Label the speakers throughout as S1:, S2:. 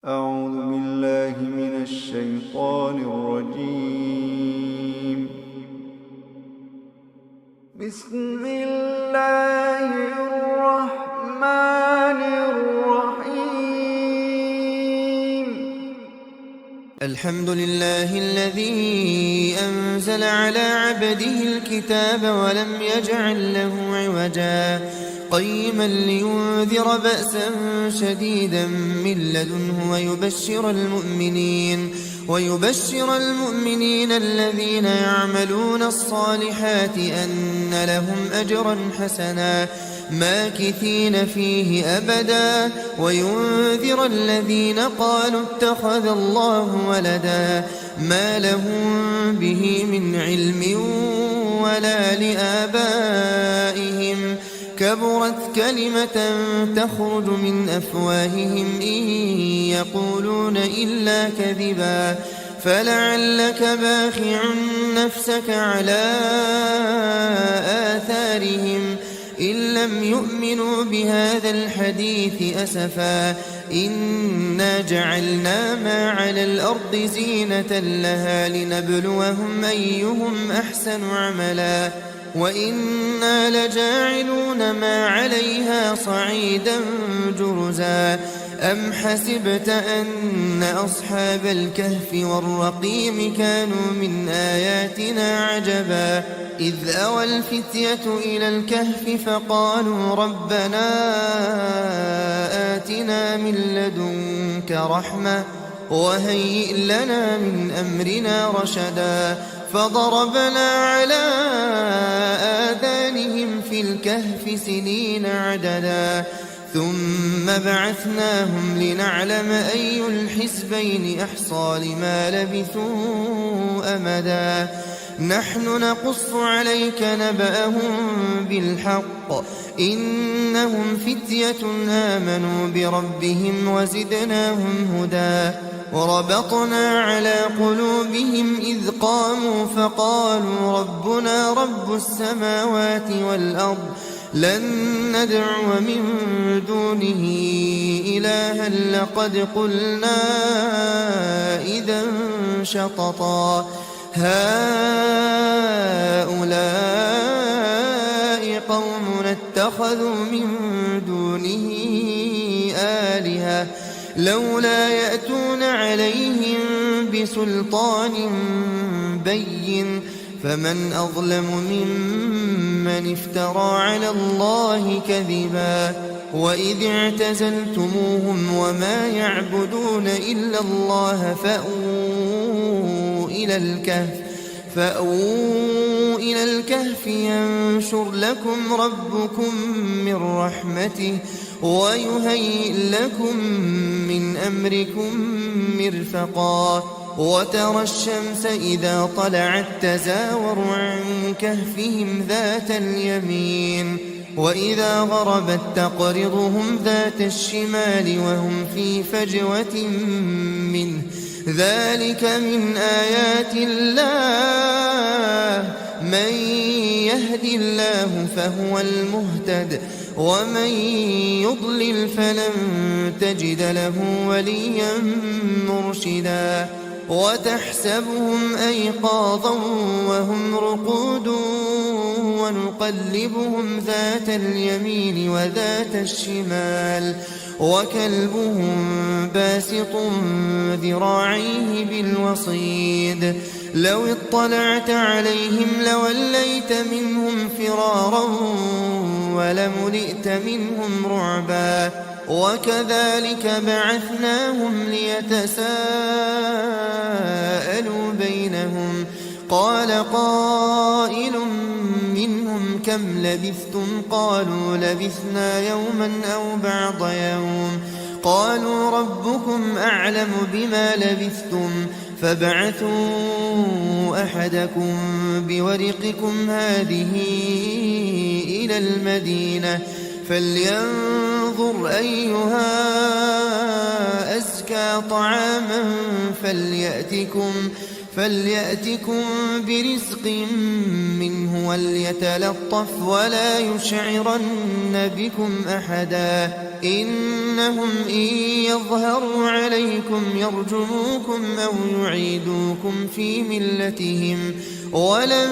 S1: أعوذ بالله من الشيطان الرجيم. بسم الله الرحمن الرحيم.
S2: الحمد لله الذي أنزل على عبده الكتاب ولم يجعل له عوجا قيما لينذر بأسا شديدا من لدنه ويبشر المؤمنين الذين يعملون الصالحات أن لهم أجرا حسنا ماكثين فيه أبدا وينذر الذين قالوا اتخذ الله ولدا ما لهم به من علم ولا لآبائهم كبرت كلمة تخرج من أفواههم إن يقولون إلا كذبا فلعلك باخع نفسك على آثارهم إن لم يؤمنوا بهذا الحديث أسفا إنا جعلنا ما على الأرض زينة لها لنبلوهم أيهم أحسن عملا وإنا لجاعلون ما عليها صعيدا جرزا أم حسبت أن أصحاب الكهف والرقيم كانوا من آياتنا عجبا إذ أوى الفتية إلى الكهف فقالوا ربنا آتنا من لدنك رحمة وهيئ لنا من أمرنا رشدا فضربنا على آذانهم في الكهف سنين عددا ثم بعثناهم لنعلم أي الحزبين أحصى لما لبثوا أمدا نحن نقص عليك نبأهم بالحق إنهم فتية آمنوا بربهم وزدناهم هدى وربطنا على قلوبهم إذ قاموا فقالوا ربنا رب السماوات والأرض لن ندعو من دونه إلها لقد قلنا إذا شططا هؤلاء قومنا اتخذوا من دونه آلهة لولا يأتون عليهم بسلطان بين فمن أظلم ممن افترى على الله كذبا وإذ اعتزلتموهم وما يعبدون إلا الله فأووا إلى الكهف ينشر لكم ربكم من رحمته ويهيئ لكم من أمركم مرفقا وترى الشمس إذا طلعت تزاور عن كهفهم ذات اليمين وإذا غربت تقرضهم ذات الشمال وهم في فجوة منه ذلك من آيات الله من يهد الله فهو المهتد ومن يضلل فلن تجد له وليا مرشدا وتحسبهم أيقاظا وهم رقود ونقلبهم ذات اليمين وذات الشمال وكلبهم باسط ذراعيه بالوصيد لو اطلعت عليهم لوليت منهم فرارا ولملئت منهم رعبا وكذلك بعثناهم ليتساءلوا بينهم قال قائل منهم كم لبثتم قالوا لبثنا يوما أو بعض يوم قالوا ربكم أعلم بما لبثتم فابعثوا أحدكم بورقكم هذه إلى المدينة فلينظر أيها أزكى طعاما فليأتكم برزق منه وليتلطف ولا يشعرن بكم أحدا إنهم إن يظهروا عليكم يرجموكم أو يعيدوكم في ملتهم ولن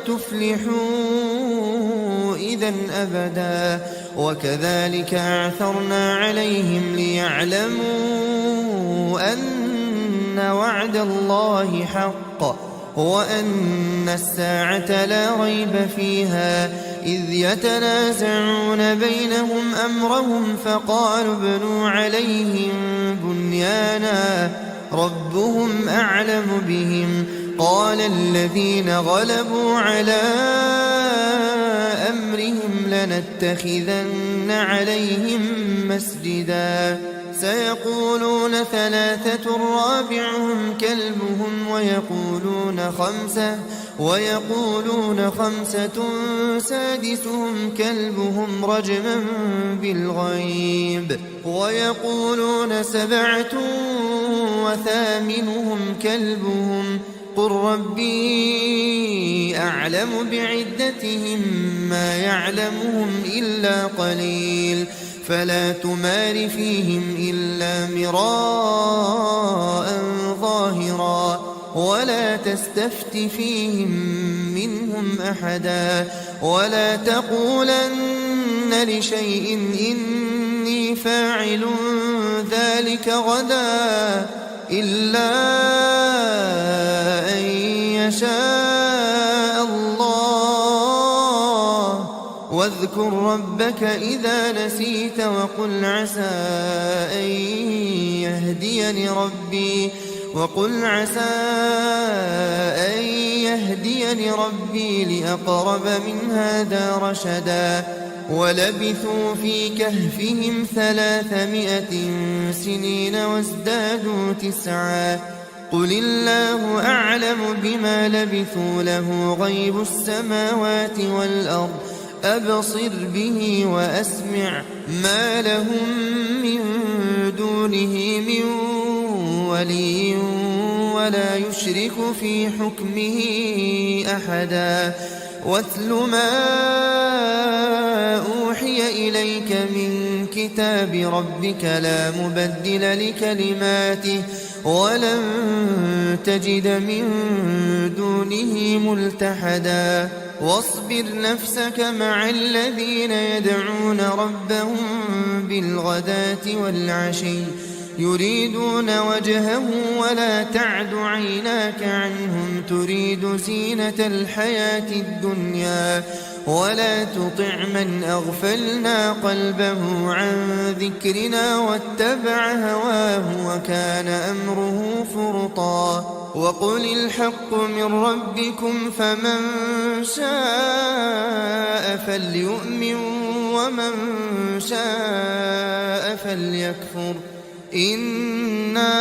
S2: تفلحوا إذا أبدا وكذلك أعثرنا عليهم ليعلموا أن وعد الله حق وأن الساعة لا ريب فيها إذ يتنازعون بينهم أمرهم فقالوا ابنوا عليهم بنيانا ربهم أعلم بهم قال الذين غلبوا على أمرهم لنتخذن عليهم مسجدا سيقولون ثلاثة رابعهم كلبهم ويقولون خمسة سادسهم كلبهم رجما بالغيب ويقولون سبعة وثامنهم كلبهم قل ربي أعلم بعدتهم ما يعلمهم إلا قليل فلا تمار فيهم إلا مراء ظاهرا ولا تستفت فيهم منهم أحدا ولا تقولن لشيء إني فاعل ذلك غدا إلا أن يشاء الله واذكر ربك إذا نسيت وقل عسى أن يهديني ربي لأقرب من هذا رشدا ولبثوا في كهفهم 300 سنين وازدادوا 9 قل الله أعلم بما لبثوا له غيب السماوات والأرض أبصر به وأسمع ما لهم من دونه من ولي ولا يشرك في حكمه أحدا واتل ما أوحي إليك من كتاب ربك لا مبدل لكلماته ولن تجد من دونه ملتحدا واصبر نفسك مع الذين يدعون ربهم بالغداة والعشي يريدون وجهه ولا تعد عيناك عنهم تريد زينة الحياة الدنيا ولا تطع من أغفلنا قلبه عن ذكرنا واتبع هواه وكان أمره فرطا وقل الحق من ربكم فمن شاء فليؤمن ومن شاء فليكفر إنا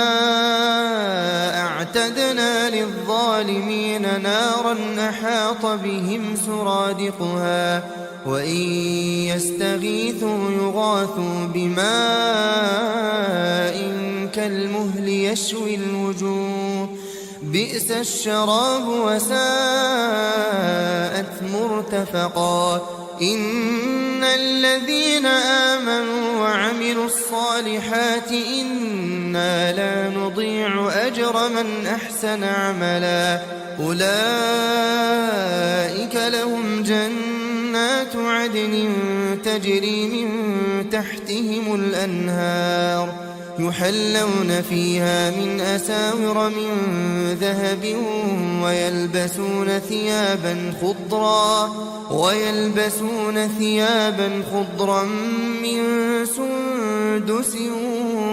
S2: أعتدنا للظالمين نارا أحاط بهم سرادقها وإن يستغيثوا يغاثوا بماء كالمهل يشوي الوجوه بئس الشراب وساءت مرتفقا إن الذين آمنوا وعملوا الصالحات إنا لا نضيع أجر من أحسن عملا أولئك لهم جنات عدن تجري من تحتهم الأنهار يحلون فيها من أساور من ذهب ويلبسون ثيابا خضرا من سندس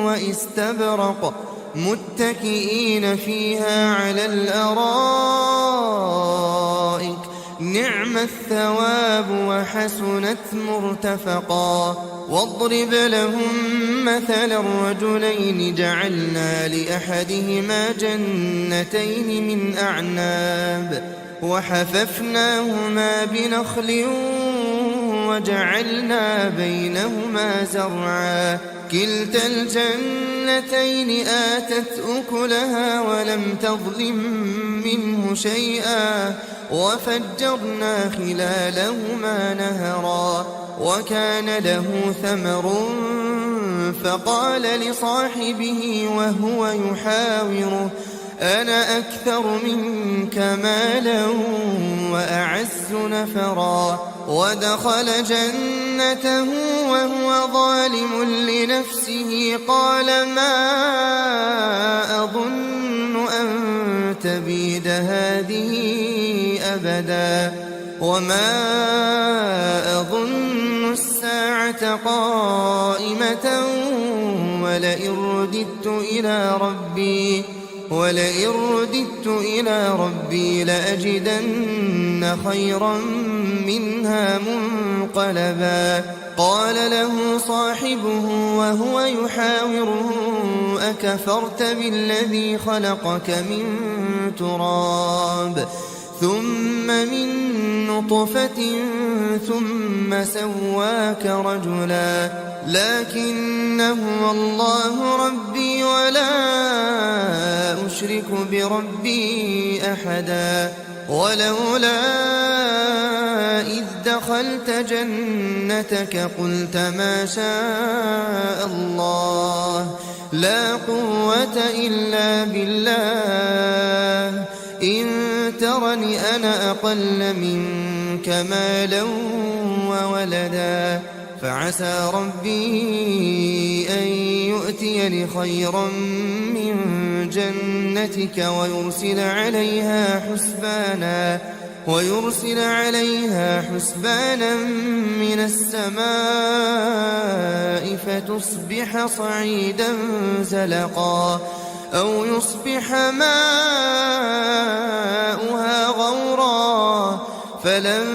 S2: واستبرق متكئين فيها على الأرائك نعم الثواب وحسنت مرتفقا واضرب لهم مثلا الرجلين جعلنا لأحدهما جنتين من أعناب وحففناهما بنخل وجعلنا بينهما زرعا كلتا الجنتين آتت أكلها ولم تظلم منه شيئا وفجرنا خلالهما نهرا وكان له ثمر فقال لصاحبه وهو يحاوره أنا أكثر منك مالا وأعز نفرا ودخل جنته وهو ظالم لنفسه قال ما أظن أن تبيد هذه أبدا وما أظن الساعة قائمة ولئن رددت إلى ربي لأجدن خيرا منها منقلبا قال له صاحبه وهو يحاوره أكفرت بالذي خلقك من تراب ثم من نطفة ثم سواك رجلا لكن هو الله ربي ولا أشرك بربي أحدا ولولا إذ دخلت جنتك قلت ما شاء الله لا قوة إلا بالله إن ترني أنا أقل منك مالا وولدا فعسى ربي أن يؤتيني خيرا من جنتك ويرسل عليها حسبانا من السماء فتصبح صعيدا زلقا أو يصبح ماؤها غورا فلن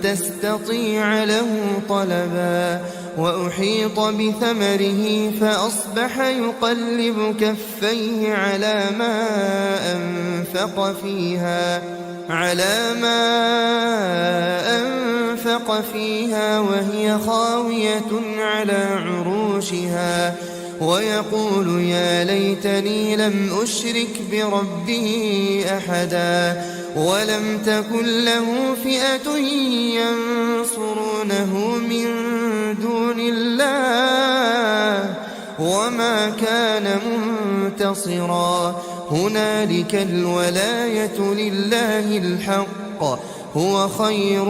S2: تستطيع له طلبا وأحيط بثمره فأصبح يقلب كفيه على ما أنفق فيها وهي خاوية على عروشها ويقول يا ليتني لم أشرك بربي أحدا ولم تكن له فئة ينصرونه من دون الله وما كان منتصرا هنالك الولاية لله الحق هو خير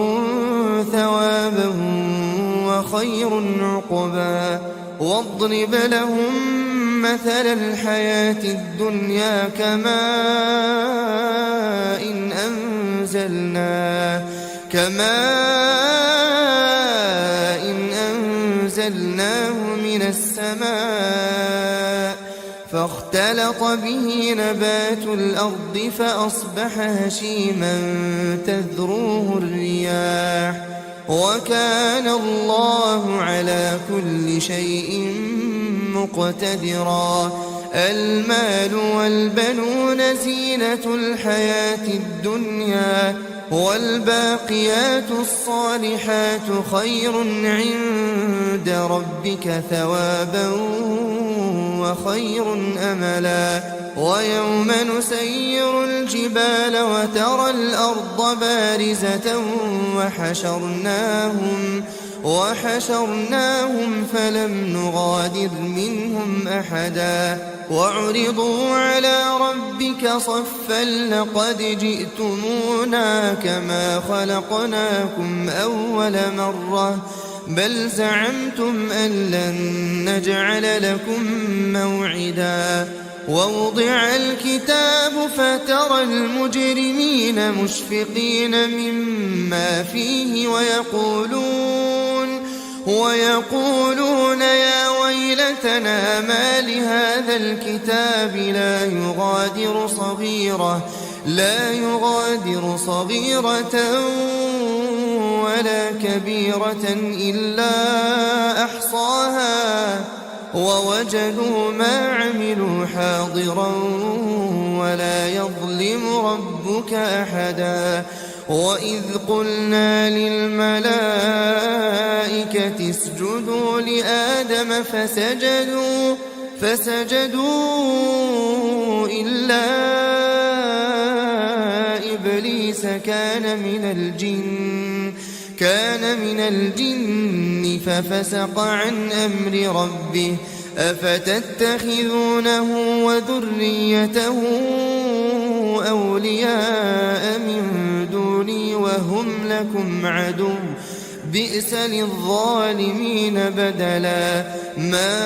S2: ثوابا وخير عقبا واضرب لهم مثل الحياة الدنيا كماء إن أنزلناه من السماء فاختلط به نبات الأرض فأصبح هشيما تذروه الرياح وكان الله على كل شيء مقتدرا المال والبنون زينة الحياة الدنيا والباقيات الصالحات خير عند ربك ثوابا وخير أملا ويوم نسير الجبال وترى الأرض بارزة وحشرناهم فلم نغادر منهم أحدا وعرضوا على ربك صفا لقد جئتمونا كما خلقناكم أول مرة بل زعمتم أن لن نجعل لكم موعدا ووضع الكتاب فترى المجرمين مشفقين مما فيه ويقولون يا ويلتنا ما لهذا الكتاب لا يغادر صغيرة ولا كبيرة إلا أحصاها ووجدوا ما عملوا حاضرا ولا يظلم ربك أحدا وإذ قلنا للملائكة اسجدوا لآدم فسجدوا إلا إبليس كان من الجن ففسق عن أمر ربه أفتتخذونه وذريته أولياء من دوني وهم لكم عدو بئس للظالمين بدلا ما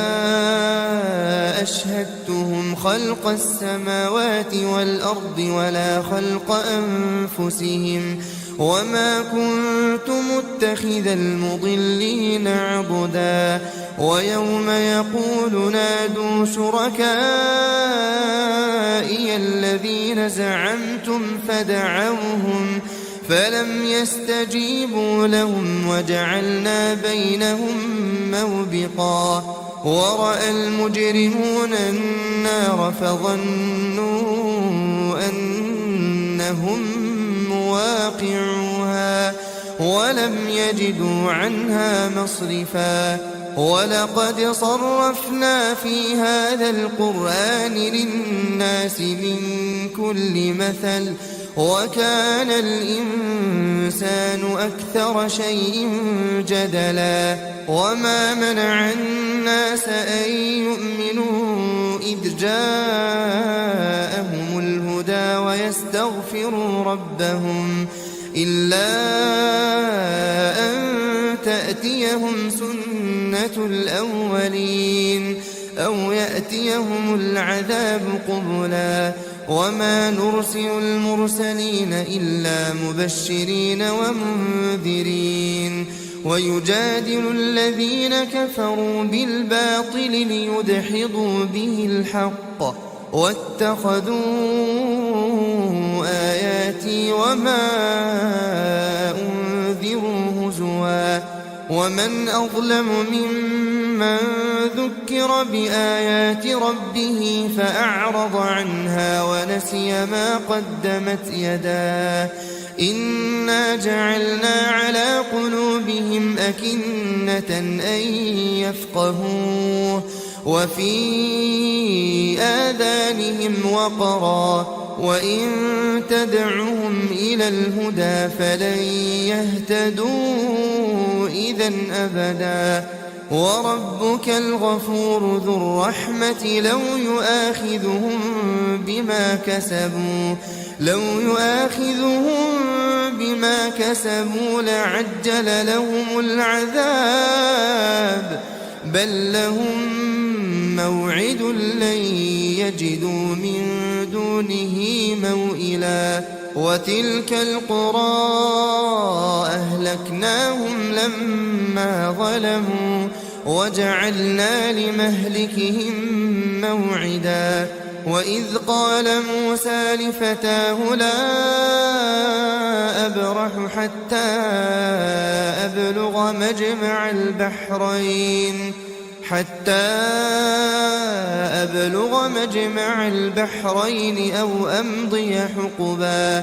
S2: أشهدتهم خلق السماوات والأرض ولا خلق أنفسهم وما كنت متخذ المضلين عضدا ويوم يقول نادوا شركائي الذين زعمتم فدعوهم فلم يستجيبوا لهم وجعلنا بينهم موبقا ورأى المجرمون النار فظنوا أنهم مواقعوها ولم يجدوا عنها مصرفا ولقد صرفنا في هذا القرآن للناس من كل مثل وكان الإنسان أكثر شيء جدلا وما منع الناس أن يؤمنوا إذ جاءهم الهدى ويستغفروا ربهم إلا أن تأتيهم سنة الأولين أو يأتيهم العذاب قبلا وما نرسل المرسلين إلا مبشرين ومنذرين ويجادل الذين كفروا بالباطل ليدحضوا به الحق واتخذوا آياتي وما أنذروا هزوا ومن أظلم ممن ذكر بآيات ربه فأعرض عنها ونسي ما قدمت يداه إنا جعلنا على قلوبهم أكنة أن يفقهوه وفي آذانهم وقرا وإن تدعهم إلى الهدى فلن يهتدوا إذا أبدا وربك الغفور ذو الرحمة لو يؤاخذهم بما كسبوا لعجل لهم العذاب بل لهم موعد لن يجدوا من دونه موئلا وتلك القرى أهلكناهم لما ظلموا وجعلنا لمهلكهم موعدا وإذ قال موسى لفتاه لا أبرح حتى أبلغ مجمع البحرين أو أمضي حقبا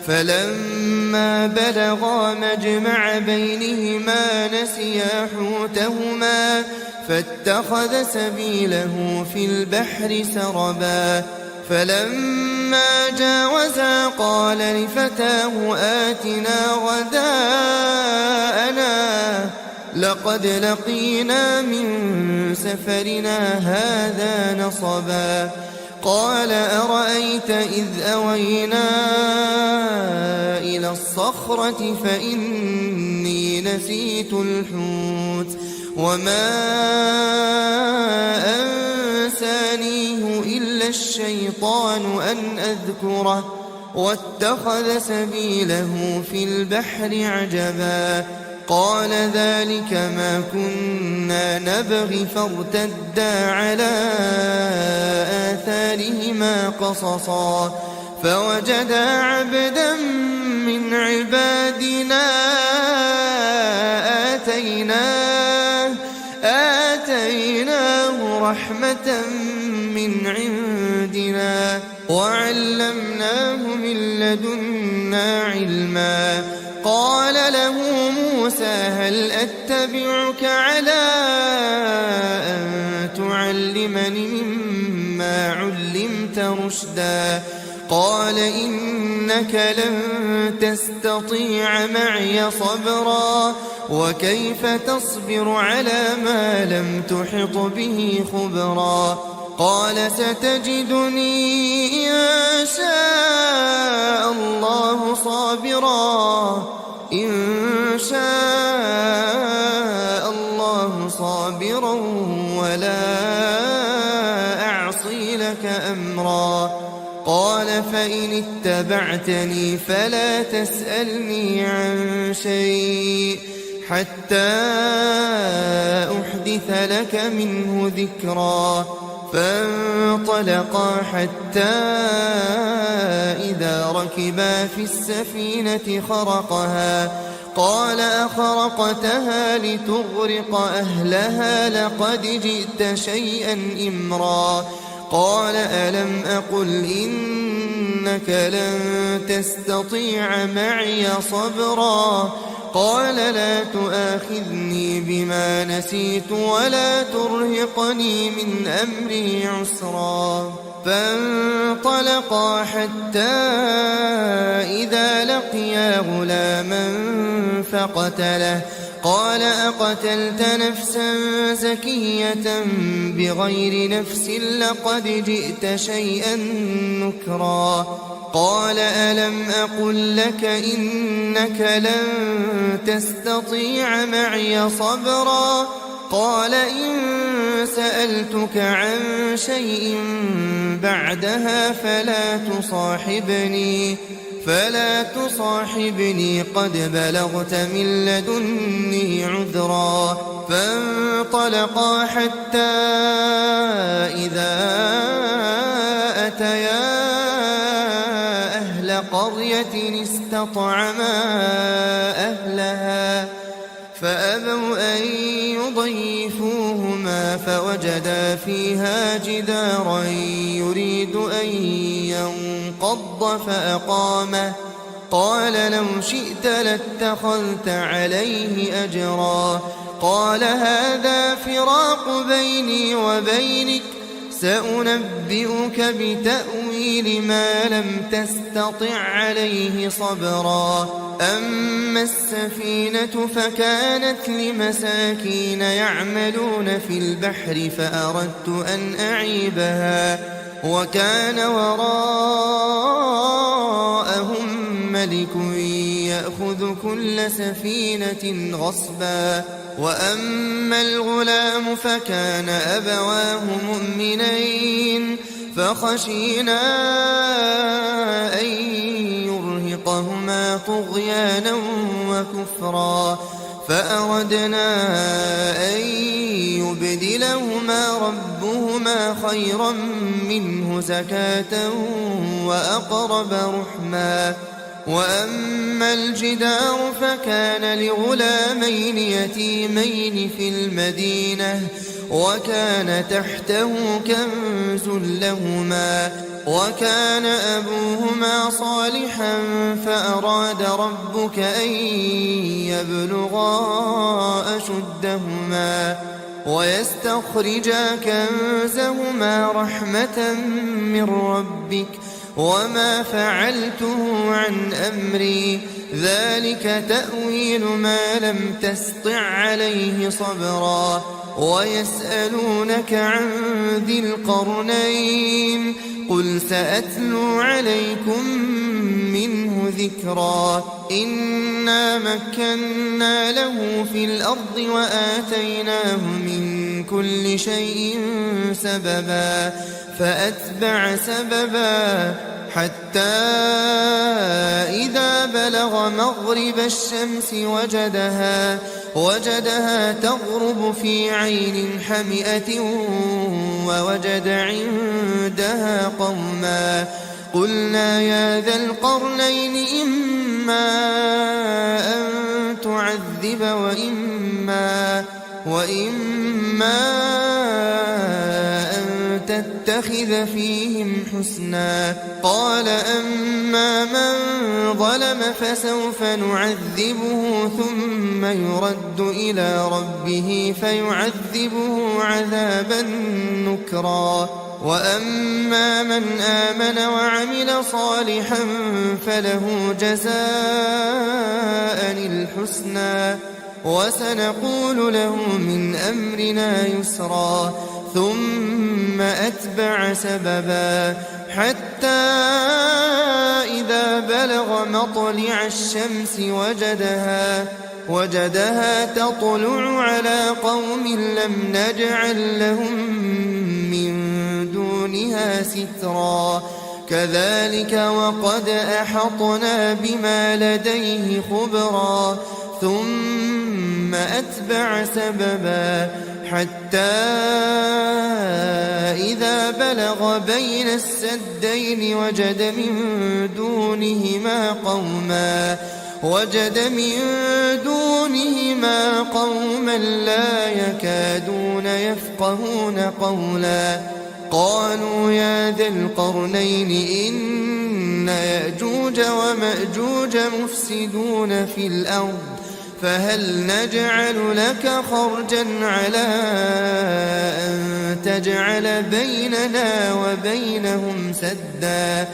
S2: فلما بلغا مجمع بينهما نسيا حوتهما فاتخذ سبيله في البحر سربا فلما جاوزا قال لفتاه آتنا غداءنا لقد لقينا من سفرنا هذا نصبا قال أرأيت إذ أوينا إلى الصخرة فإني نسيت الحوت وما أنسانيه إلا الشيطان أن أذكره واتخذ سبيله في البحر عجبا قال ذلك ما كنا نبغي فارتدا على آثارهما قصصا فوجدا عبدا من عبادنا آتيناه رحمة من عندنا وعلمناه من لدنا لدنا علما. قال له موسى هل أتبعك على أن تعلمني مما علمت رشدا؟ قال إنك لن تستطيع معي صبرا وكيف تصبر على ما لم تحط به خبرا؟ قال ستجدني إن شاء الله صابرا ولا أعصي لك أمرا. قال فإن اتبعتني فلا تسألني عن شيء حتى أحدث لك منه ذكرا. فانطلقا حتى إذا ركبا في السفينة خرقها قال أخرقتها لتغرق أهلها لقد جئت شيئا إمرا. قال ألم أقل إنك لن تستطيع معي صبرا؟ قال لا تؤاخذني بما نسيت ولا ترهقني من أمري عسرا. فانطلقا حتى إذا لقيا غلاما فقتله. قال أقتلت نفسا زكية بغير نفس لقد جئت شيئا نكرا. قال ألم أقل لك إنك لن تستطيع معي صبرا؟ قال إن سألتك عن شيء بعدها فلا تصاحبني قد بلغت من لدني عذرا. فانطلقا حتى إذا أتيا أهل قرية استطعما أهلها فأبوا أن يضيفوهما فوجدا فيها جدارا يريد أن ينقض فأقامه. قال لو شئت لاتخذت عليه أجرا. قال هذا فراق بيني وبينك سأنبئك بتأويل ما لم تستطع عليه صبرا. أما السفينة فكانت لمساكين يعملون في البحر فأردت أن أعيبها وكان وراءهم ملك يأخذ كل سفينة غصبا. وأما الغلام فكان أبواه مؤمنين فخشينا أن يرهقهما طغيانا وكفرا فأردنا أن يبدلهما ربهما خيرا منه زكاة وأقرب رحما. وأما الجدار فكان لغلامين يتيمين في المدينة وكان تحته كنز لهما وكان أبوهما صالحا فأراد ربك أن يبلغا أشدهما ويستخرجا كنزهما رحمة من ربك وما فعلته عن أمري ذلك تأويل ما لم تسطع عليه صبرا. ويسألونك عن ذي القرنين قل سأتلو عليكم منه ذكرا. إنا مكنا له في الأرض وآتيناه من كل شيء سببا فأتبع سببا حتى إذا بلغ مغرب الشمس وجدها تغرب في عين حمئة ووجد عندها قوما قلنا يا ذا القرنين إما أن تعذب وإما أن تتبع نتخذ فيهم حسنا. قال أما من ظلم فسوف نعذبه ثم يرد إلى ربه فيعذبه عذابا نكرا. وأما من آمن وعمل صالحا فله جزاء الحسنى وسنقول له من أمرنا يسرا. ثم أتبع سببا حتى إذا بلغ مطلع الشمس وجدها تطلع على قوم لم نجعل لهم من دونها سترا. كذلك وقد أحطنا بما لديه خبرا. ثم أتبع سببا حتى إذا بلغ بين السدين وجد من دونهما قوما لا يكادون يفقهون قولا. قالوا يا ذا القرنين إن يأجوج ومأجوج مفسدون في الأرض فهل نجعل لك خرجا على أن تجعل بيننا وبينهم سدا.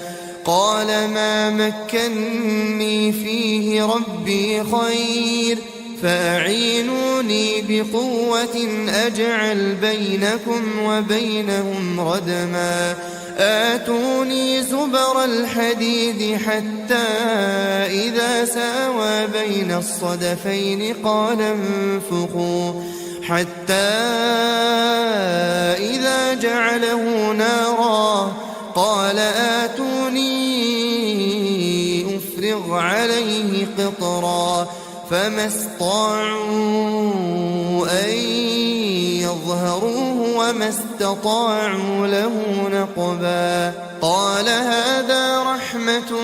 S2: قال ما مكني فيه ربي خير فأعينوني بقوة أجعل بينكم وبينهم ردما. آتوني زبر الحديد حتى إذا ساوى بين الصدفين قال انفخوا حتى إذا جعله نارا قال آتوني أفرغ عليه قطرا. فما استطاعوا أن يظهروه وما استطاعوا له نقبا. قال هذا رحمة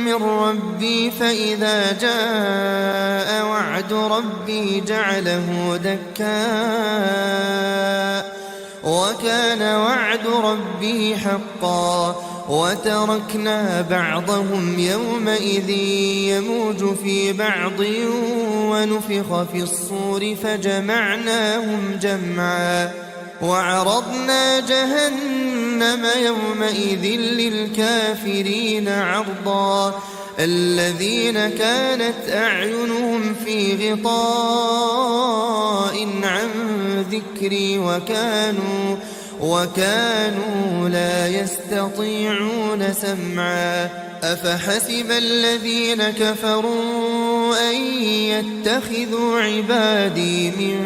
S2: من ربي فإذا جاء وعد ربي جعله دكاء وكان وعد ربي حقا. وتركنا بعضهم يومئذ يموج في بعض ونفخ في الصور فجمعناهم جمعا. وعرضنا جهنم يومئذ للكافرين عرضا. الذين كانت أعينهم في غطاء عن ذكري وكانوا لا يستطيعون سمعا. أفحسب الذين كفروا أن يتخذوا عبادي من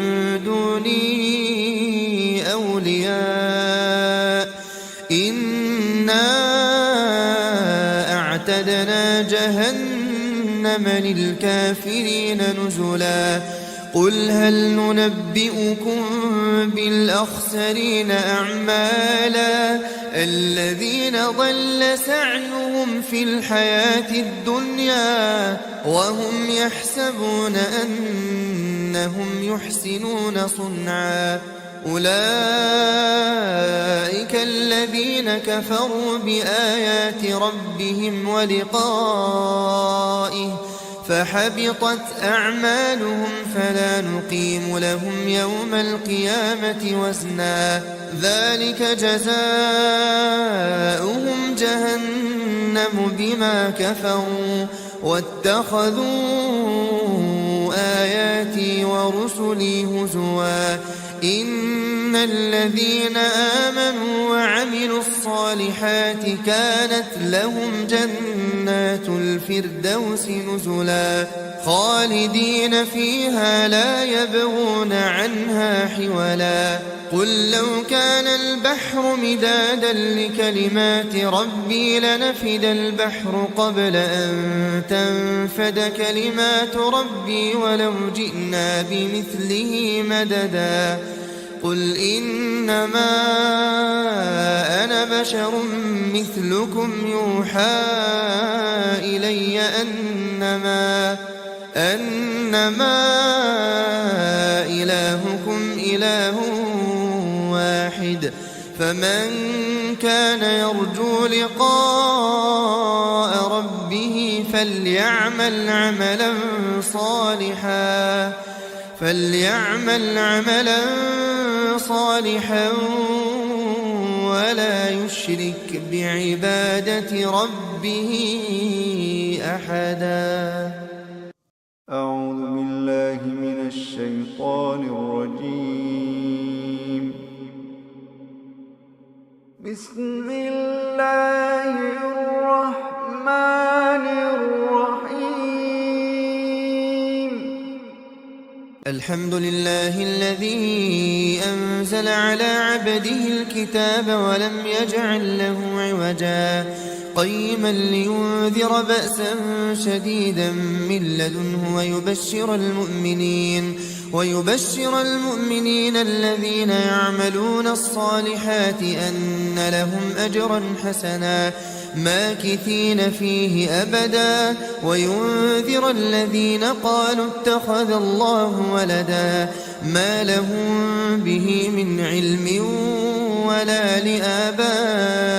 S2: دوني أولياء إنا أعتدنا جهنم للكافرين نزلا. قل هل ننبئكم بالأخسرين أعمالا الذين ضل سعيهم في الحياة الدنيا وهم يحسبون أنهم يحسنون صنعا. أولئك الذين كفروا بآيات ربهم ولقائه فحبطت أعمالهم فلا نقيم لهم يوم القيامة وزنا. ذلك جزاؤهم جهنم بما كفروا واتخذوا آياتي ورسلي هزوا. إن الذين آمنوا وعملوا الصالحات كانت لهم جنات الفردوس نزلا خالدين فيها لا يبغون عنها حولا. قل لو كان البحر مدادا لكلمات ربي لنفد البحر قبل أن تنفد كلمات ربي ولو جئنا بمثله مددا. قل إنما أنا بشر مثلكم يوحى إلي أنما إلهكم إله واحد فمن كان يرجو لقاء ربه فليعمل عملا صالحا ولا يشرك بعبادة ربه أحدا.
S1: أعوذ بالله من الشيطان الرجيم. بسم الله الرحمن الرحيم.
S2: الحمد لله الذي أنزل على عبده الكتاب ولم يجعل له عوجا قيما لينذر بأسا شديدا من لدنه ويبشر المؤمنين الذين يعملون الصالحات أن لهم أجرا حسنا ماكثين فيه أبدا وينذر الذين قالوا اتخذ الله ولدا ما لهم به من علم ولا لآبائهم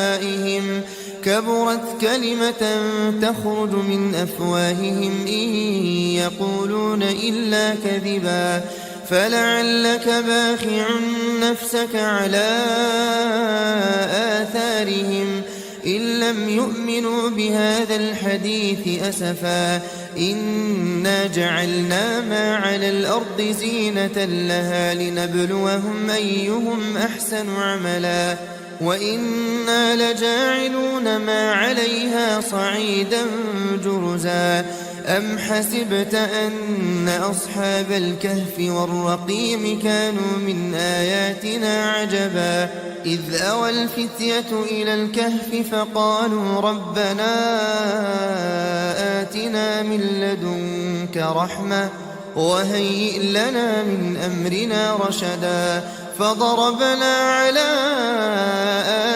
S2: كبرت كلمة تخرج من أفواههم إن يقولون إلا كذبا فلعلك باخع نفسك على آثارهم إن لم يؤمنوا بهذا الحديث أسفا إنا جعلنا ما على الأرض زينة لها لنبلوهم أيهم أحسن عملا وإنا لجاعلون ما عليها صعيدا جرزا أم حسبت أن أصحاب الكهف والرقيم كانوا من آياتنا عجبا إذ أوى الفتية إلى الكهف فقالوا ربنا آتنا من لدنك رحمة وهيئ لنا من أمرنا رشدا فضربنا على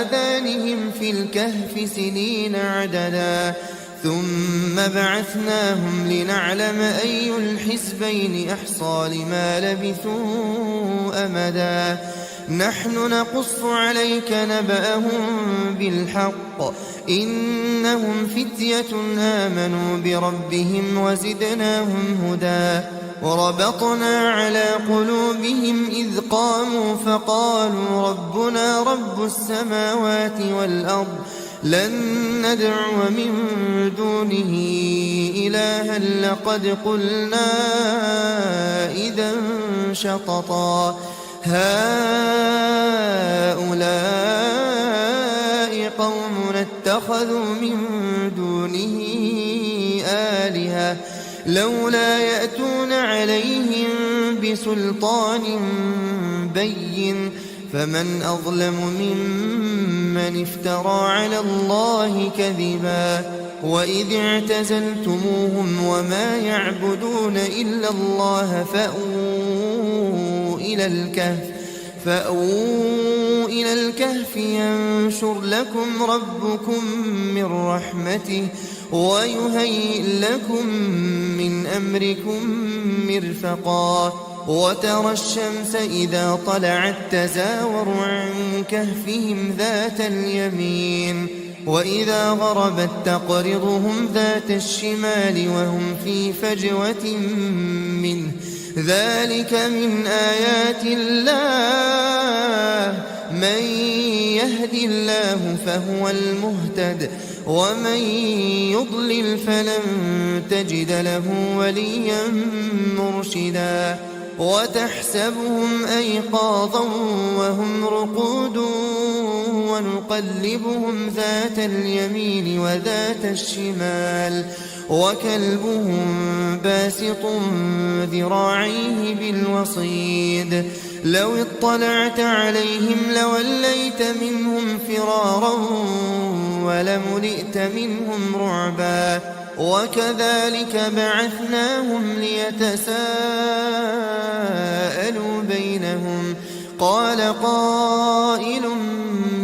S2: آذانهم في الكهف سنين عددا ثم بعثناهم لنعلم أي الحزبين أحصى لما لبثوا أمدا نحن نقص عليك نبأهم بالحق إنهم فتية آمنوا بربهم وزدناهم هدى وربطنا على قلوبهم إذ قاموا فقالوا ربنا رب السماوات والأرض لن ندعو من دونه إلها لقد قلنا إذا شططا هؤلاء قومنا اتخذوا من دونه آلهة لولا يأتون عليهم بسلطان بين فمن أظلم ممن افترى على الله كذبا وإذ اعتزلتموهم وما يعبدون إلا الله فأووا إلى الكهف ينشر لكم ربكم من رحمته ويهيئ لكم من أمركم مرفقا وترى الشمس إذا طلعت تزاور عن كهفهم ذات اليمين وإذا غربت تقرضهم ذات الشمال وهم في فجوة منه ذلك من آيات الله من يهد الله فهو المهتد ومن يضلل فلن تجد له وليا مرشدا وتحسبهم أيقاظا وهم رقود ونقلبهم ذات اليمين وذات الشمال وكلبهم باسط ذراعيه بالوصيد لو اطلعت عليهم لوليت منهم فرارا ولملئت منهم رعبا وكذلك بعثناهم ليتساءلوا بينهم قال قائل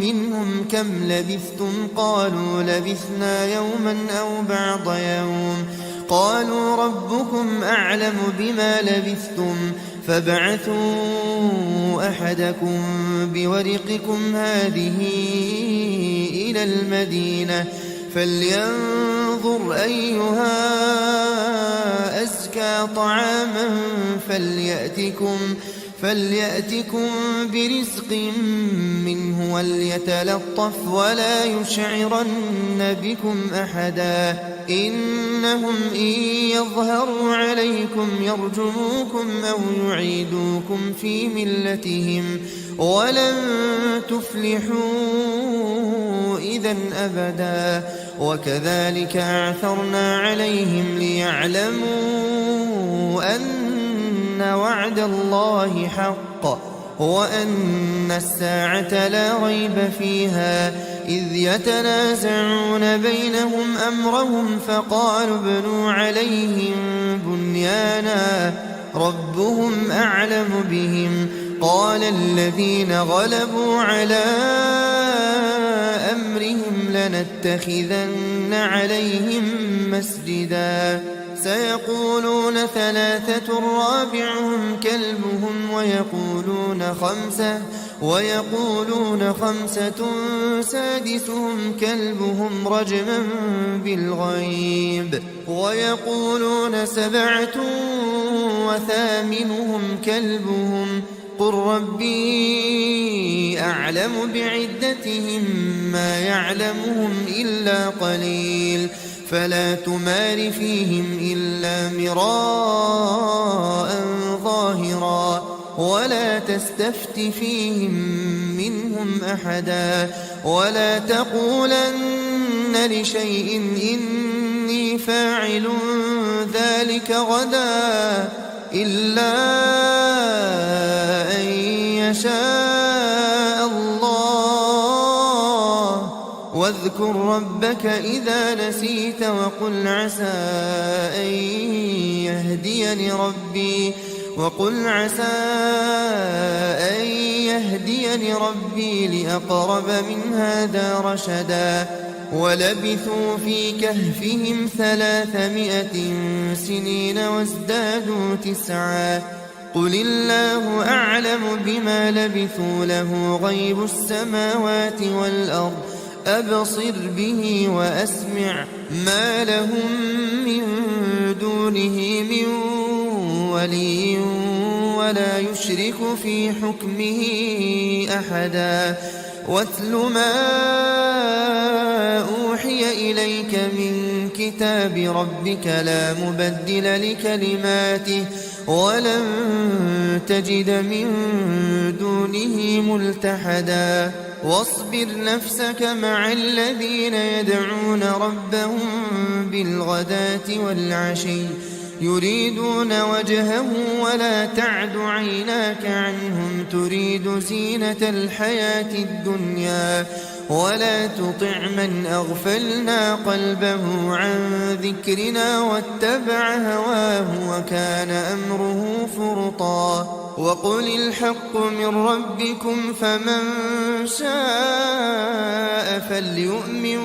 S2: منهم كم لبثتم قالوا لبثنا يوما أو بعض يوم قالوا ربكم أعلم بما لبثتم فابعثوا أحدكم بورقكم هذه إلى المدينة فلينظر أيها أزكى طعاما فليأتكم برزق منه وليتلطف ولا يشعرن بكم أحدا إنهم إن يظهروا عليكم يرجموكم أو يعيدوكم في ملتهم ولن تفلحوا إذا أبدا وكذلك أعثرنا عليهم ليعلموا أن وعد الله حق وأن الساعة لا ريب فيها إذ يتنازعون بينهم أمرهم فقالوا ابنوا عليهم بنيانا ربهم أعلم بهم قال الذين غلبوا على أمرهم لنتخذن عليهم مسجدا سيقولون ثلاثة رابعهم كلبهم ويقولون خمسة سادسهم كلبهم رجما بالغيب ويقولون سبعة وثامنهم كلبهم قل ربي أعلم بعدتهم ما يعلمهم إلا قليل فلا تمار فيهم إلا مراء ظاهرا ولا تستفت فيهم منهم أحدا ولا تقولن لشيء إني فاعل ذلك غدا إلا أن يشاء الله واذكر ربك إذا نسيت وقل عسى أن يهديني ربي لأقرب من هذا رشدا ولبثوا في كهفهم 300 سنين وازدادوا 9 قل الله أعلم بما لبثوا له غيب السماوات والأرض أبصر به وأسمع ما لهم من دونه من ولي ولا يشرك في حكمه أحدا واتل ما أوحي إليك من كتاب ربك لا مبدل لكلماته ولن تجد من دونه ملتحدا واصبر نفسك مع الذين يدعون ربهم بالغداة والعشي يريدون وجهه ولا تعد عيناك عنهم تريد زينة الحياة الدنيا ولا تطع من أغفلنا قلبه عن ذكرنا واتبع هواه وكان أمره فرطا وقل الحق من ربكم فمن شاء فليؤمن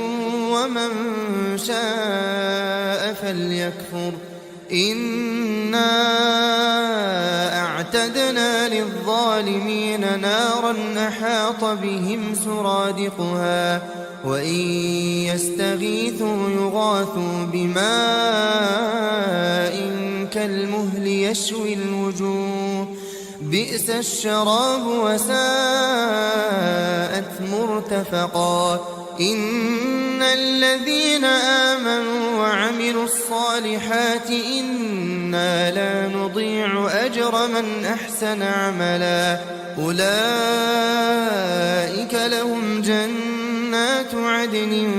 S2: ومن شاء فليكفر إنا أعتدنا للظالمين نارا أحاط بهم سرادقها وإن يستغيثوا يغاثوا بماء كالمهل يشوي الوجوه بئس الشراب وساءت مرتفقا إن الذين آمنوا وعملوا الصالحات إنا لا نضيع أجر من أحسن عملا أولئك لهم جنات عدن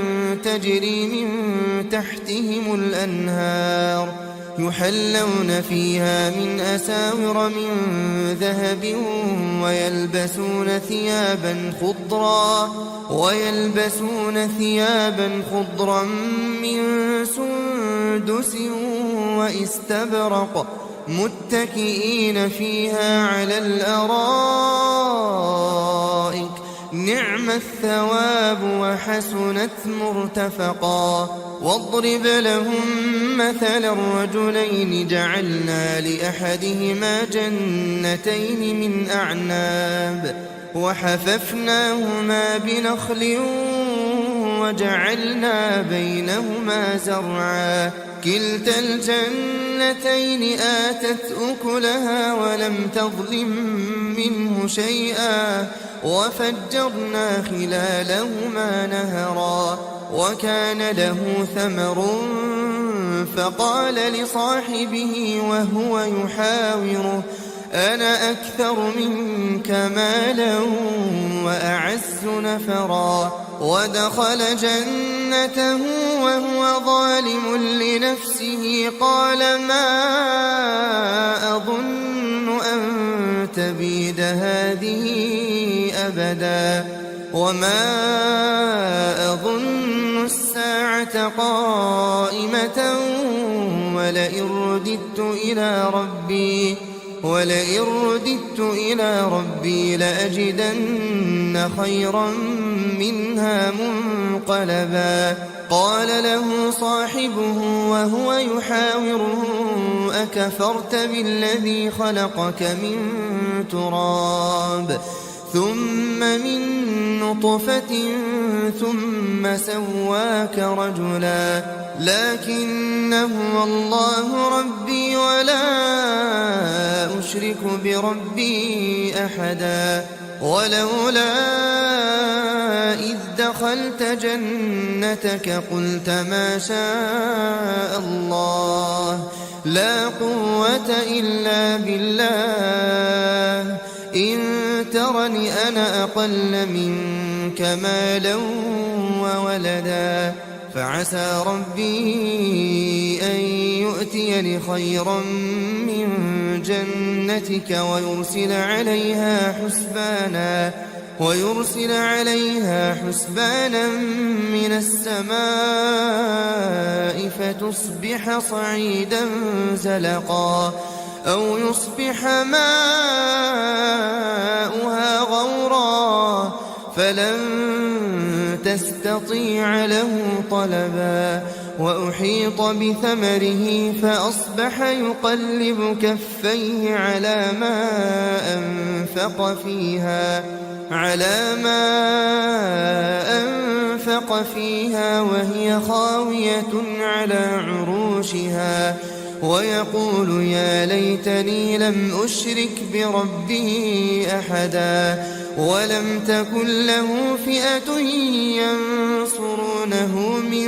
S2: تجري من تحتهم الأنهار يحلون فيها من أساور من ذهب ويلبسون ثيابا خضرا من سندس واستبرق متكئين فيها على الأرائك نعم الثواب وحسنت مرتفقا واضرب لهم مثلا الرجلين جعلنا لأحدهما جنتين من أعناب وحففناهما بنخل وجعلنا بينهما زرعا كلتا الجنتين آتت أكلها ولم تظلم منه شيئا وفجرنا خلالهما نهرا وكان له ثمر فقال لصاحبه وهو يحاوره أنا أكثر منك مالا وأعز نفرا ودخل جنته وهو ظالم لنفسه قال ما أظن أن تبيد هذه أبدا وما أظن الساعة قائمة ولئن رددت إلى ربي لأجدن خيرا منها منقلبا قال له صاحبه وهو يحاوره أكفرت بالذي خلقك من تراب ثم من نطفة ثم سواك رجلا لكن هو الله ربي ولا أشرك بربي أحدا ولولا إذ دخلت جنتك قلت ما شاء الله لا قوة إلا بالله إن ترني أنا أقل منك مالا وولدا فعسى ربي أن يؤتيني خيرا من جنتك ويرسل عليها حسبانا من السماء فتصبح صعيدا زلقا أو يصبح ماؤها غورا فلن تستطيع له طلبا وأحيط بثمره فأصبح يقلب كفيه على ما أنفق فيها وهي خاوية على عروشها ويقول يا ليتني لم أشرك بربي أحدا ولم تكن له فئة ينصرونه من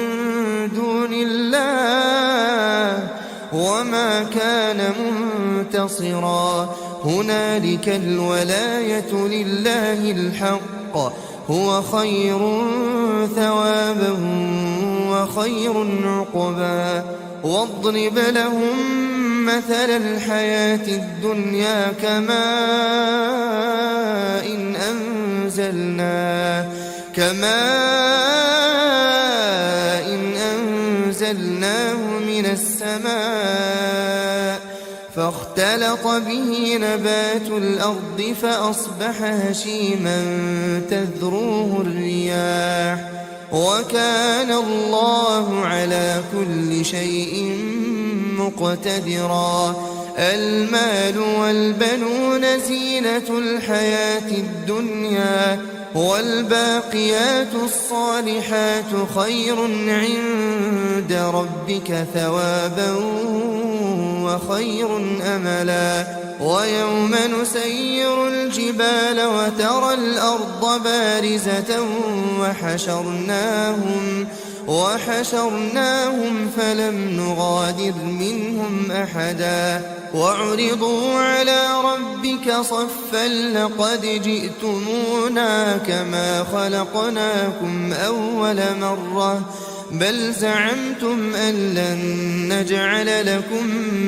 S2: دون الله وما كان منتصرا هنالك الولاية لله الحق هو خير ثوابا وخير عقبا واضرب لهم مثل الحياة الدنيا كماء إن أنزلناه من السماء فاختلط به نبات الأرض فأصبح هشيما تذروه الرياح وكان الله على كل شيء مقتدرا المال والبنون زينة الحياة الدنيا والباقيات الصالحات خير عند ربك ثوابا وخير أملا ويوم نسير الجبال وترى الأرض بارزة وحشرناهم فلم نغادر منهم أحدا وعرضوا على ربك صفا لقد جئتمونا كما خلقناكم أول مرة بل زعمتم أن لن نجعل لكم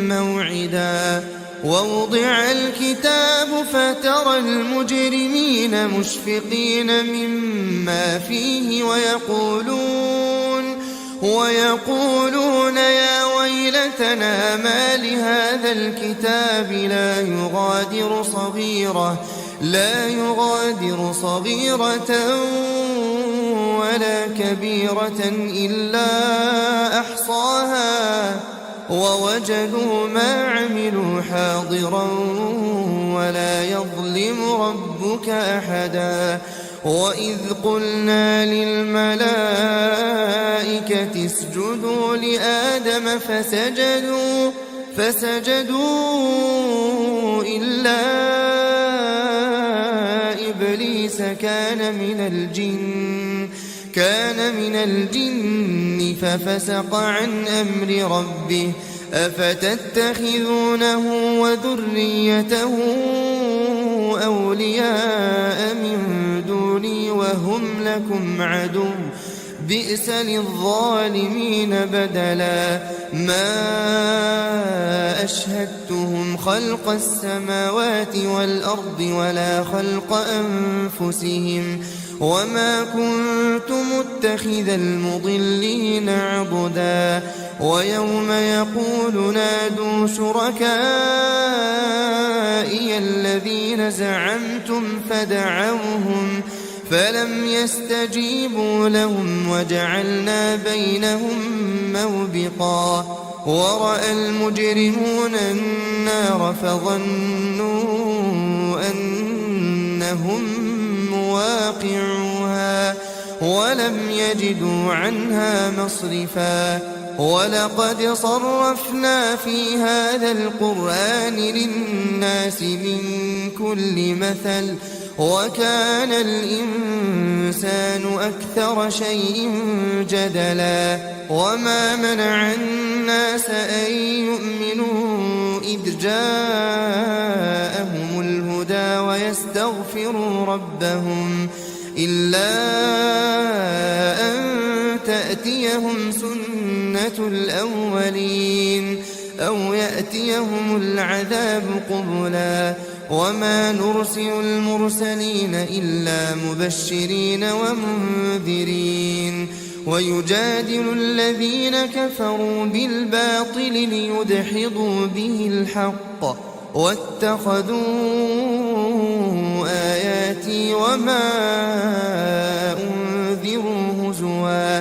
S2: موعدا ووضع الكتاب فترى المجرمين مشفقين مما فيه ويقولون يا ويلتنا ما لهذا الكتاب لا لا يغادر صغيرة ولا كبيرة إلا أحصاها ووجدوا ما عملوا حاضرا ولا يظلم ربك أحدا وإذ قلنا للملائكة اسجدوا لآدم فسجدوا إلا إبليس كان من الجن ففسق عن أمر ربه أفتتخذونه وذريته أولياء من دوني وهم لكم عدو بئس للظالمين بدلا ما أشهدتهم خلق السماوات والأرض ولا خلق أنفسهم وما كنت متخذ المضلين عضدا ويوم يقول نادوا شركائي الذين زعمتم فدعوهم فلم يستجيبوا لهم وجعلنا بينهم موبقا ورأى المجرمون النار فظنوا أنهم مواقعوها ولم يجدوا عنها مصرفا ولقد صرفنا في هذا القرآن للناس من كل مثل وكان الإنسان أكثر شيء جدلا وما منع الناس أن يؤمنوا إذ جاءهم الهدى ويستغفروا ربهم إلا أن تأتيهم سنة الأولين أو يأتيهم العذاب قبلا وما نرسل المرسلين إلا مبشرين ومنذرين ويجادل الذين كفروا بالباطل ليدحضوا به الحق واتخذوا آياتي وما أنذروا هزوا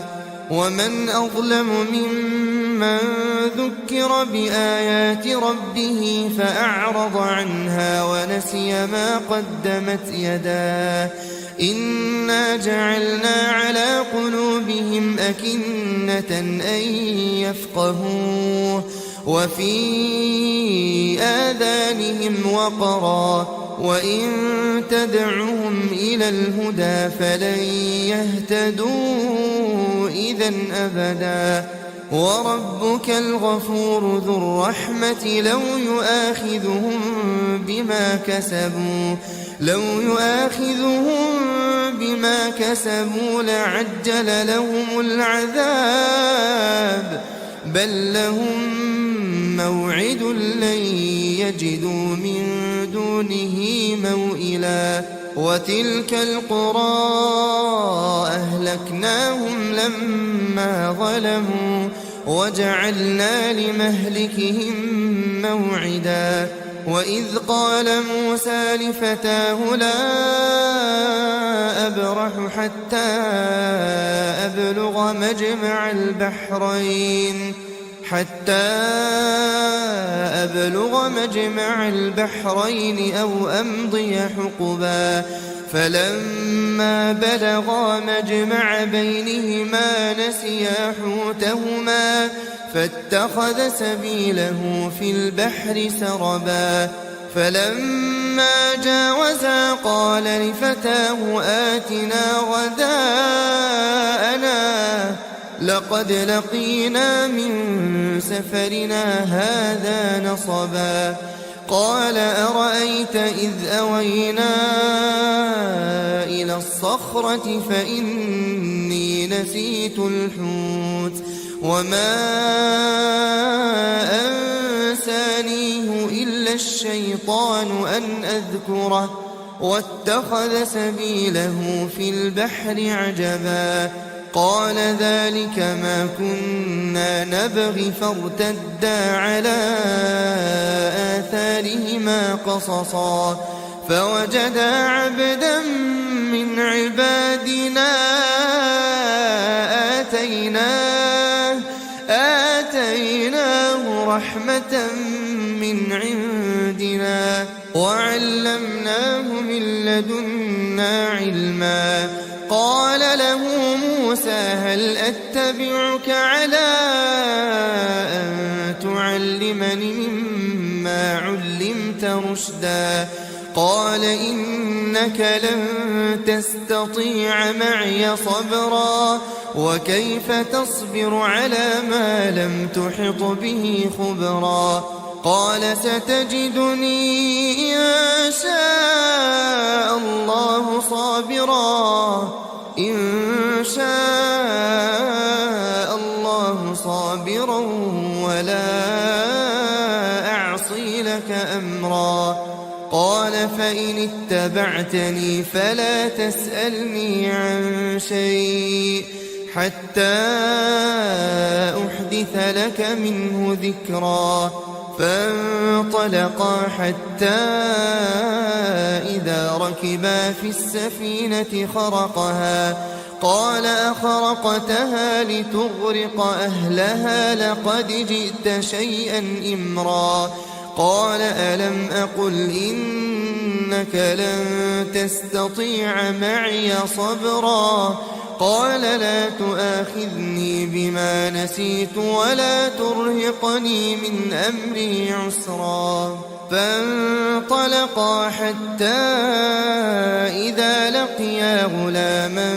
S2: ومن أظلم ممن ذكر بآيات ربه فأعرض عنها ونسي ما قدمت يداه إنا جعلنا على قلوبهم أكنة أن يفقهوه وفي آذانهم وقرا وإن تدعهم إلى الهدى فلن يهتدوا إذا أبدا وربك الغفور ذو الرحمة لو يؤاخذهم بما كسبوا لعجل لهم العذاب بل لهم موعد لن يجدوا من دونه موئلا وتلك القرى أهلكناهم لما ظلموا وجعلنا لمهلكهم موعدا وإذ قال موسى لفتاه لا أبرح حتى أبلغ مجمع البحرين أو أمضي حقبا فلما بلغا مجمع بينهما نسيا حوتهما فاتخذ سبيله في البحر سربا فلما جاوزا قال لفتاه آتنا غداءنا لقد لقينا من سفرنا هذا نصبا قال أرأيت إذ أوينا إلى الصخرة فإني نسيت الحوت وما أنسانيه إلا الشيطان أن أذكره واتخذ سبيله في البحر عجبا قال ذلك ما كنا نبغي فارتدا على آثارهما قصصا فوجدا عبدا من عبادنا آتيناه رحمة من عندنا وعلمناه من لدنا علما. قال له موسى هل أتبعك على أن تعلمني مما علمت رشدا؟ قال إنك لن تستطيع معي صبرا وكيف تصبر على ما لم تحط به خبرا؟ قال ستجدني إن شاء الله صابرا ولا أعصي لك أمرا. قال فإن اتبعتني فلا تسألني عن شيء حتى أحدث لك منه ذكرا. فانطلقا حتى إذا ركبا في السفينة خرقها قال أخرقتها لتغرق أهلها لقد جئت شيئا إمرا. قال ألم أقل إنك لن تستطيع معي صبرا؟ قال لا تؤاخذني بما نسيت ولا ترهقني من أمري عسرا. فانطلقا حتى إذا لقيا غلاما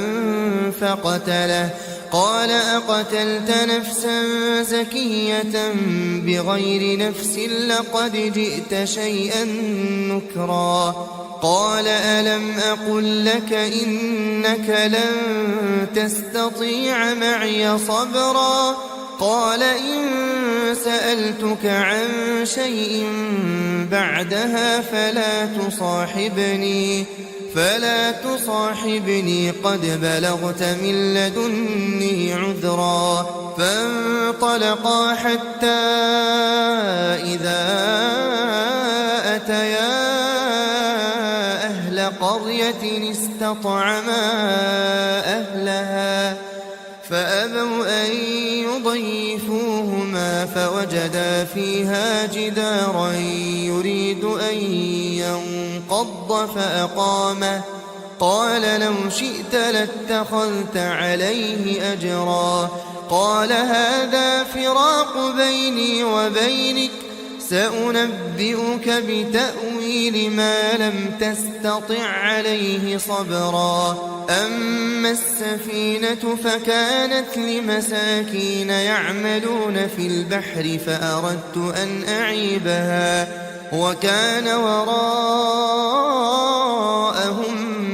S2: فقتله. قال أقتلت نفسا زكية بغير نفس لقد جئت شيئا نكرا. قال ألم أقل لك إنك لن تستطيع معي صبرا؟ قال إن سألتك عن شيء بعدها فلا تصاحبني قد بلغت من لدني عذرا. فانطلقا حتى إذا أتيا أهل قرية استطعما أهلها فأبوا أن يضيفوهما فوجدا فيها جدارا يريد أن ينقض فأقامه. قال لو شئت لاتخذت عليه أجرا. قال هذا فراق بيني وبينك سأنبئك بتأويل ما لم تستطع عليه صبرا. أما السفينة فكانت لمساكين يعملون في البحر فأردت أن أعيبها وكان وراءهم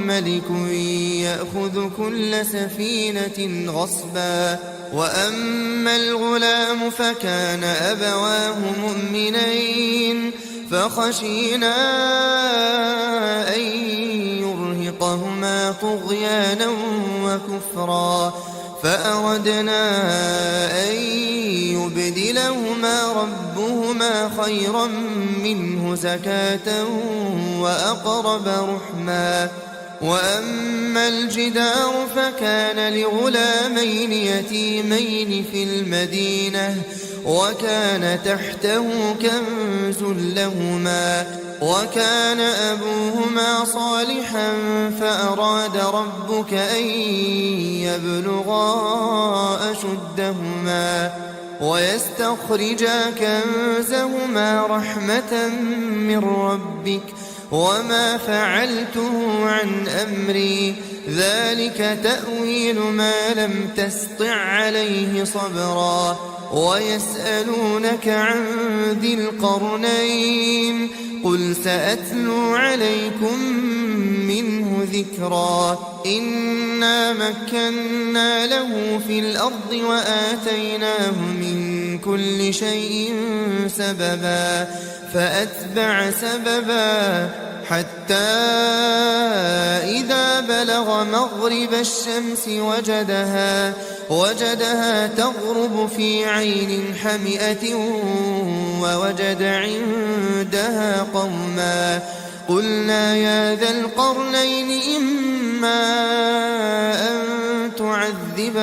S2: ملك يأخذ كل سفينة غصبا. وأما الغلام فكان أبواه مؤمنين فخشينا أن يرهقهما طغيانا وكفرا فأردنا أن يبدلهما ربهما خيرا منه زكاة وأقرب رحما. وأما الجدار فكان لغلامين يتيمين في المدينة وكان تحته كنز لهما وكان أبوهما صالحا فأراد ربك أن يبلغا أشدهما ويستخرجا كنزهما رحمة من ربك وما فعلته عن أمري ذلك تأويل ما لم تسطع عليه صبرا. ويسألونك عن ذي القرنين قل سأتلو عليكم منه ذكرا. إنا مكنا له في الأرض وآتيناه من كل شيء سببا فأتبع سببا حتى إذا بلغ مغرب الشمس وجدها تغرب في عين حمئة ووجد عندها قوما قلنا يا ذا القرنين إما أن تعذب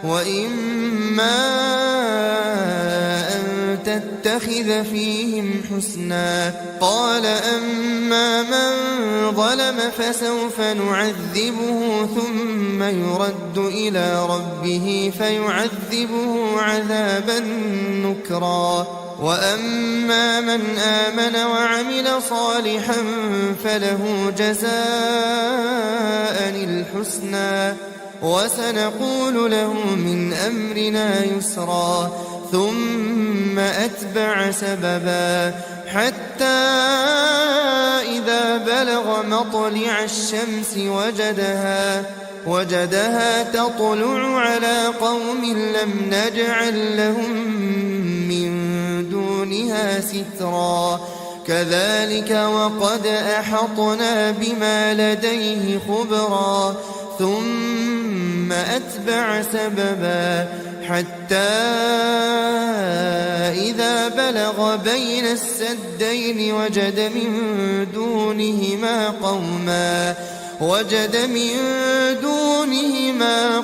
S2: وإما أن تتخذ فيهم حسنا. قال أما من ظلم فسوف نعذبه ثم يرد إلى ربه فيعذبه عذابا نكرا. وأما من آمن وعمل صالحا فله جزاء الحسنى وسنقول له من أمرنا يسرا. ثم أتبع سببا حتى إذا بلغ مطلع الشمس وجدها تطلع على قوم لم نجعل لهم من دونها سترا. كذلك وقد أحطنا بما لديه خبرا. ثم أتبع سببا حتى إذا بلغ بين السدين وجد من دونهما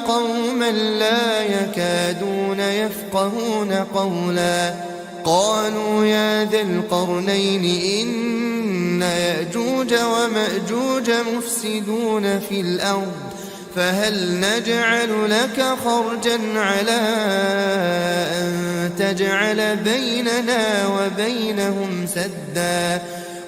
S2: قوما لا يكادون يفقهون قولا. قالوا يا ذا القرنين إن يأجوج ومأجوج مفسدون في الأرض فهل نجعل لك خرجا على أن تجعل بيننا وبينهم سدا.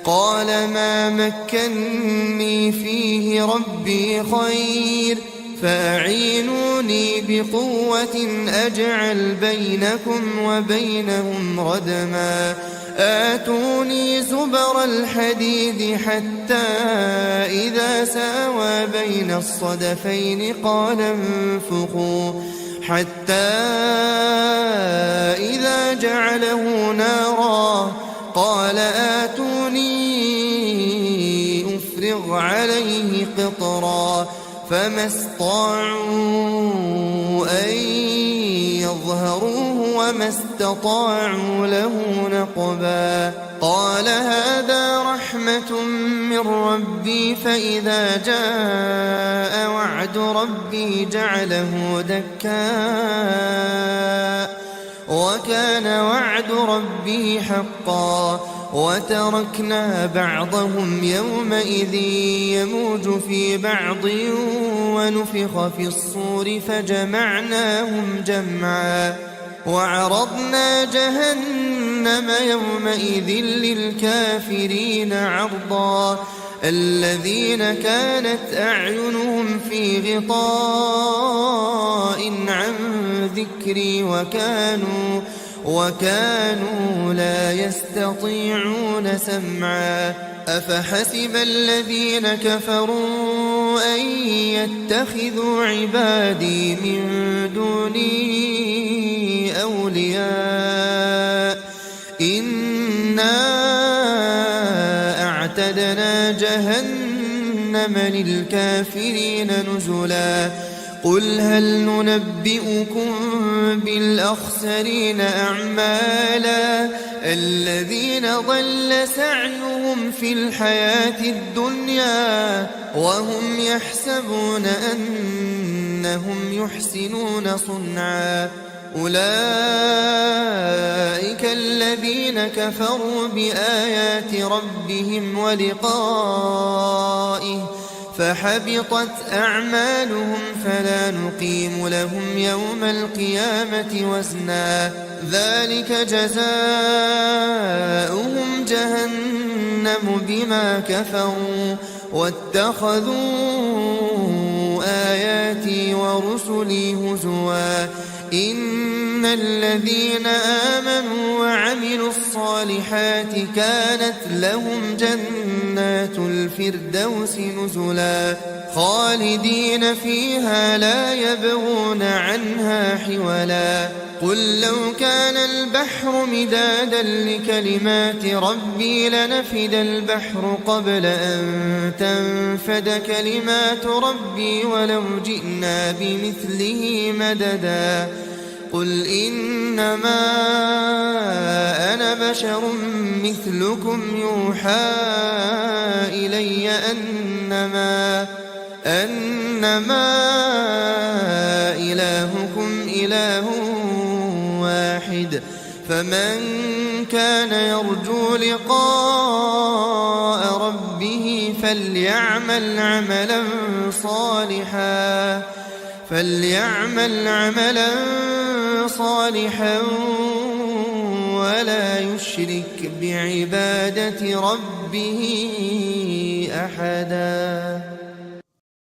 S2: قال ما مكني فيه ربي خير فأعينوني بقوة أجعل بينكم وبينهم ردما. آتوني زبر الحديد حتى إذا ساوى بين الصدفين قال انفخوا حتى إذا جعله نارا قال آتوني أفرغ عليه قطرا. فما استطاعوا أن يظهروه وما استطاعوا له نقبا. قال هذا رحمة من ربي فإذا جاء وعد ربي جعله دكاء وكان وعد ربي حقا. وتركنا بعضهم يومئذ يموج في بعض ونفخ في الصور فجمعناهم جمعا. وعرضنا جهنم يومئذ للكافرين عرضا. الذين كانت أعينهم في غطاء عن ذكري وكانوا لا يستطيعون سمعا. أفحسب الذين كفروا أن يتخذوا عبادي من دوني أولياء إنا أعتدنا جهنم للكافرين نزلا. قل هل ننبئكم بالأخسرين أعمالا الذين ضل سعيهم في الحياة الدنيا وهم يحسبون أنهم يحسنون صنعا. أولئك الذين كفروا بآيات ربهم ولقائه فحبطت أعمالهم فلا نقيم لهم يوم القيامة وزنا. ذلك جزاؤهم جهنم بما كفروا واتخذوا آياتي ورسلي هزوا. إن الذين آمنوا وعملوا الصالحات كانت لهم جنات الفردوس نزلا خالدين فيها لا يبغون عنها حولا. قل لو كان البحر مدادا لكلمات ربي لنفد البحر قبل أن تنفد كلمات ربي ولو جئنا بمثله مددا. قل إنما أنا بشر مثلكم يوحى إلي أنما إلهكم إله واحد فمن كان يرجو لقاء ربه فليعمل عملا صالحا ولا يشرك بعبادة ربه أحدا.